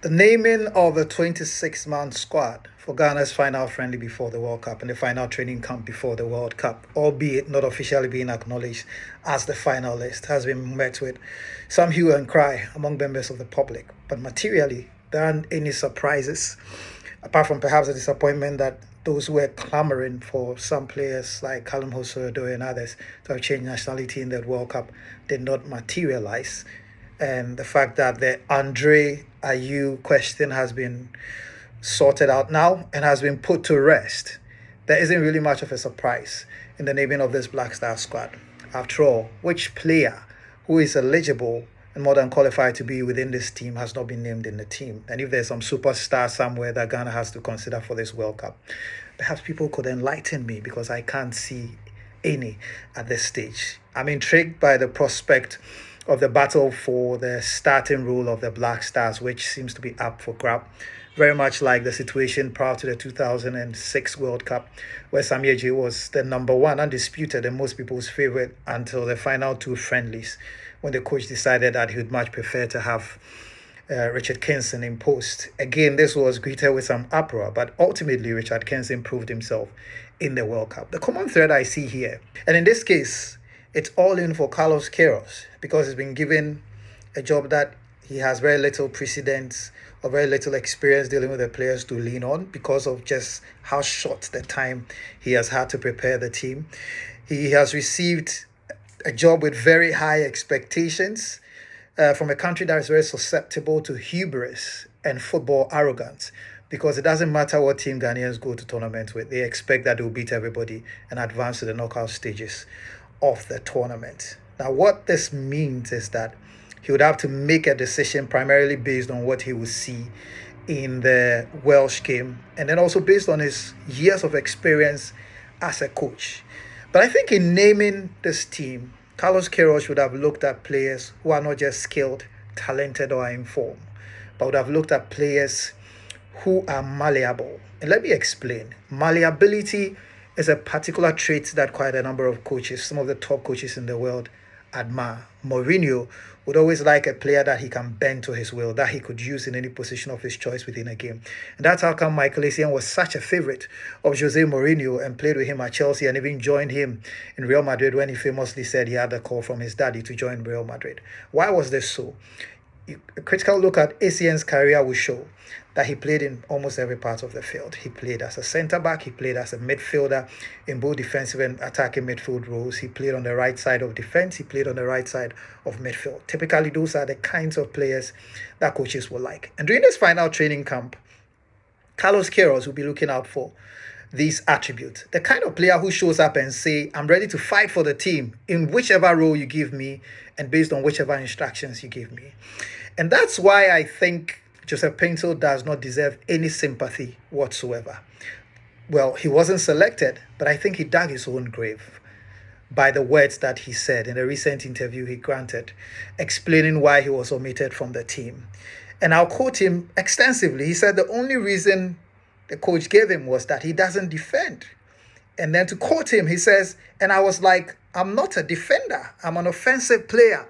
The naming of the 26-man squad for Ghana's final friendly before the World Cup and the final training camp before the World Cup, albeit not officially being acknowledged as the final list, has been met with some hue and cry among members of the public. But materially, there aren't any surprises, apart from perhaps the disappointment that those who were clamoring for some players like Callum Hudson-Odoi and others to have changed nationality in that World Cup did not materialize, and the fact that the Andre Ayew question has been sorted out now and has been put to rest, there isn't really much of a surprise in the naming of this Black Star squad. After all, which player who is eligible and more than qualified to be within this team has not been named in the team? And if there's some superstar somewhere that Ghana has to consider for this World Cup, perhaps people could enlighten me, because I can't see any at this stage. I'm intrigued by the prospect of the battle for the starting role of the Black Stars, which seems to be up for grab. Very much like the situation prior to the 2006 World Cup, where Sammy Bartels was the number one, undisputed, and most people's favorite until the final two friendlies, when the coach decided that he would much prefer to have Richard Kingston in post. Again, this was greeted with some uproar, but ultimately Richard Kingston proved himself in the World Cup. The common thread I see here, and in this case, it's all in for Carlos Queiroz, because he's been given a job that he has very little precedence or very little experience dealing with the players to lean on, because of just how short the time he has had to prepare the team. He has received a job with very high expectations from a country that is very susceptible to hubris and football arrogance, because it doesn't matter what team Ghanaians go to tournament with, they expect that they'll beat everybody and advance to the knockout stages of the tournament. Now, what this means is that he would have to make a decision primarily based on what he will see in the Welsh game, and then also based on his years of experience as a coach. But I think in naming this team, Carlos Queiroz would have looked at players who are not just skilled, talented, or informed, but would have looked at players who are malleable. And let me explain. Malleability is a particular trait that quite a number of coaches, some of the top coaches in the world, admire. Mourinho would always like a player that he can bend to his will, that he could use in any position of his choice within a game. And that's how come Michael Essien was such a favorite of Jose Mourinho and played with him at Chelsea and even joined him in Real Madrid when he famously said he had a call from his daddy to join Real Madrid. Why was this so? A critical look at Essien's career will show that he played in almost every part of the field. He played as a centre-back, he played as a midfielder in both defensive and attacking midfield roles. He played on the right side of defence, he played on the right side of midfield. Typically, those are the kinds of players that coaches will like. And during this final training camp, Carlos Queiroz will be looking out for these attributes. The kind of player who shows up and say, I'm ready to fight for the team in whichever role you give me and based on whichever instructions you give me. And that's why I think Joseph Pinto does not deserve any sympathy whatsoever. Well, he wasn't selected, but I think he dug his own grave by the words that he said in a recent interview he granted, explaining why he was omitted from the team. And I'll quote him extensively. He said the only reason the coach gave him was that he doesn't defend. And then to quote him, he says, and I was like, I'm not a defender. I'm an offensive player.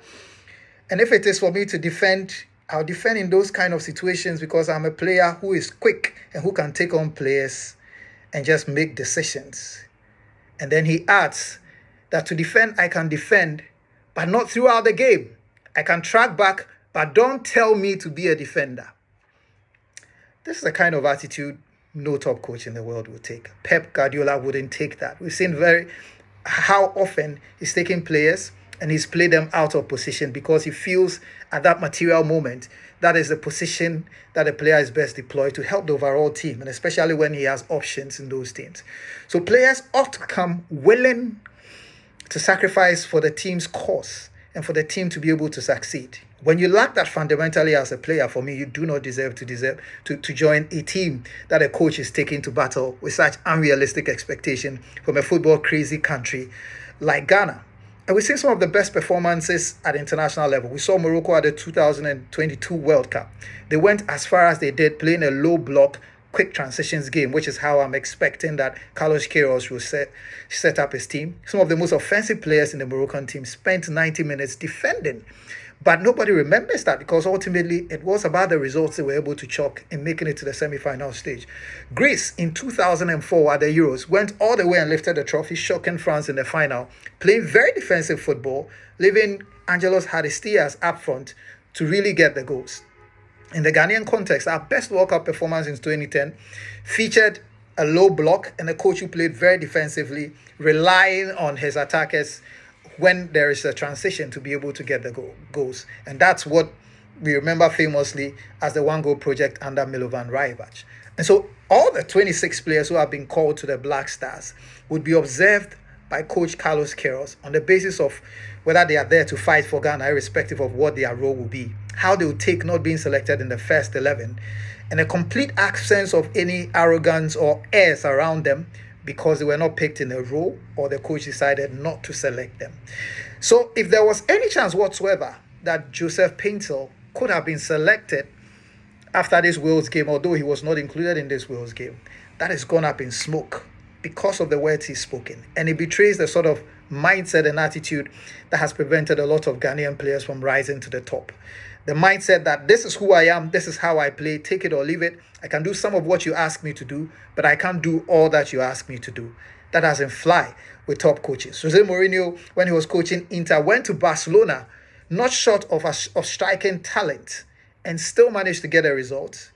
And if it is for me to defend, I'll defend in those kind of situations because I'm a player who is quick and who can take on players and just make decisions. And then he adds that to defend, I can defend, but not throughout the game. I can track back, but don't tell me to be a defender. This is the kind of attitude no top coach in the world would take. Pep Guardiola wouldn't take that. We've seen how often he's taking players and he's played them out of position because he feels at that material moment that is the position that the player is best deployed to help the overall team, and especially when he has options in those teams. So players ought to come willing to sacrifice for the team's cause and for the team to be able to succeed. When you lack that fundamentally as a player, for me, you do not deserve to join a team that a coach is taking to battle with such unrealistic expectation from a football crazy country like Ghana. And we've seen some of the best performances at international level. We saw Morocco at the 2022 World Cup. They went as far as they did, playing a low block, quick transitions game, which is how I'm expecting that Carlos Queiroz will set up his team. Some of the most offensive players in the Moroccan team spent 90 minutes defending. But nobody remembers that because ultimately it was about the results they were able to chalk in making it to the semi-final stage. Greece in 2004 at the Euros went all the way and lifted the trophy, shocking France in the final, playing very defensive football, leaving Angelos Haristias up front to really get the goals. In the Ghanaian context, our best World Cup performance in 2010 featured a low block and a coach who played very defensively, relying on his attackers when there is a transition to be able to get the goals. And that's what we remember famously as the one goal project under Milovan Rajevac. And so all the 26 players who have been called to the Black Stars would be observed by coach Carlos Queiroz on the basis of whether they are there to fight for Ghana, irrespective of what their role will be, how they will take not being selected in the first 11, and a complete absence of any arrogance or airs around them because they were not picked in a role or the coach decided not to select them. So if there was any chance whatsoever that Joseph Paintel could have been selected after this Wales game, although he was not included in this Wales game, that has gone up in smoke because of the words he's spoken. And it betrays the sort of mindset and attitude that has prevented a lot of Ghanaian players from rising to the top. The mindset that this is who I am, this is how I play, take it or leave it. I can do some of what you ask me to do, but I can't do all that you ask me to do. That doesn't fly with top coaches. Jose Mourinho, when he was coaching Inter, went to Barcelona, not short of striking talent, and still managed to get a result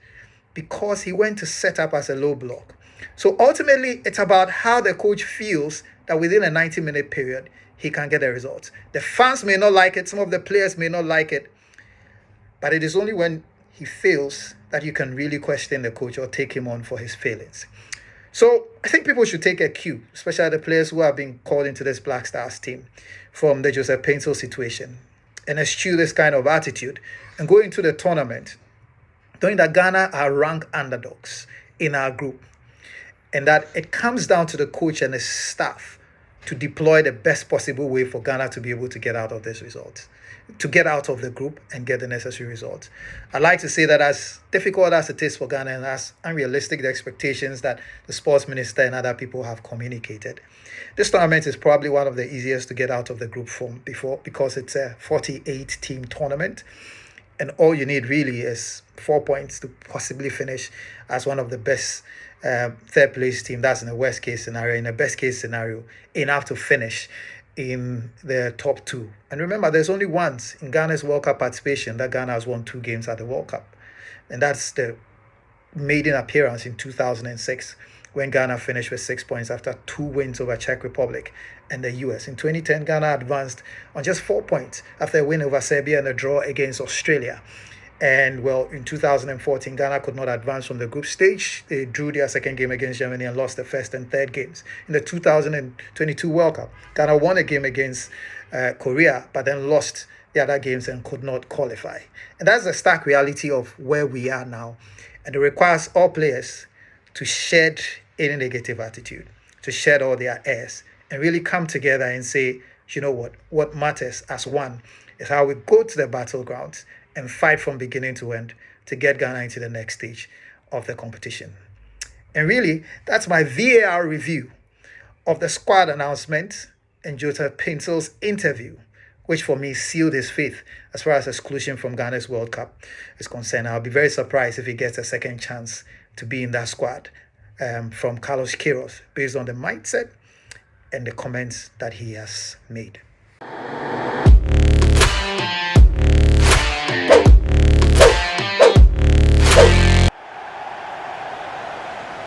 because he went to set up as a low block. So ultimately, it's about how the coach feels that within a 90-minute period, he can get a result. The fans may not like it, some of the players may not like it, but it is only when he fails that you can really question the coach or take him on for his failings. So I think people should take a cue, especially the players who have been called into this Black Stars team, from the Joseph Paintel situation, and eschew this kind of attitude and go into the tournament knowing that Ghana are ranked underdogs in our group, and that it comes down to the coach and his staff to deploy the best possible way for Ghana to be able to get out of this result, to get out of the group and get the necessary results. I'd like to say that as difficult as it is for Ghana and as unrealistic the expectations that the sports minister and other people have communicated, this tournament is probably one of the easiest to get out of the group from before because it's a 48-team tournament. And all you need really is 4 points to possibly finish as one of the best third place team. That's in a worst case scenario. In a best case scenario, enough to finish in the top two. And remember, there's only once in Ghana's World Cup participation that Ghana has won 2 games at the World Cup. And that's the maiden appearance in 2006 when Ghana finished with 6 points after 2 wins over Czech Republic and the US. In 2010, Ghana advanced on just 4 points after a win over Serbia and a draw against Australia. And well, in 2014, Ghana could not advance from the group stage. They drew their second game against Germany and lost the first and third games. In the 2022 World Cup, Ghana won a game against Korea, but then lost the other games and could not qualify. And that's the stark reality of where we are now. And it requires all players to shed any negative attitude, to shed all their airs, and really come together and say, you know what matters as one is how we go to the battlegrounds and fight from beginning to end to get Ghana into the next stage of the competition. And really, that's my VAR review of the squad announcement and Joseph Paintel's interview, which for me sealed his fate as far as exclusion from Ghana's World Cup is concerned. I'll be very surprised if he gets a second chance to be in that squad from Carlos Queiroz based on the mindset and the comments that he has made.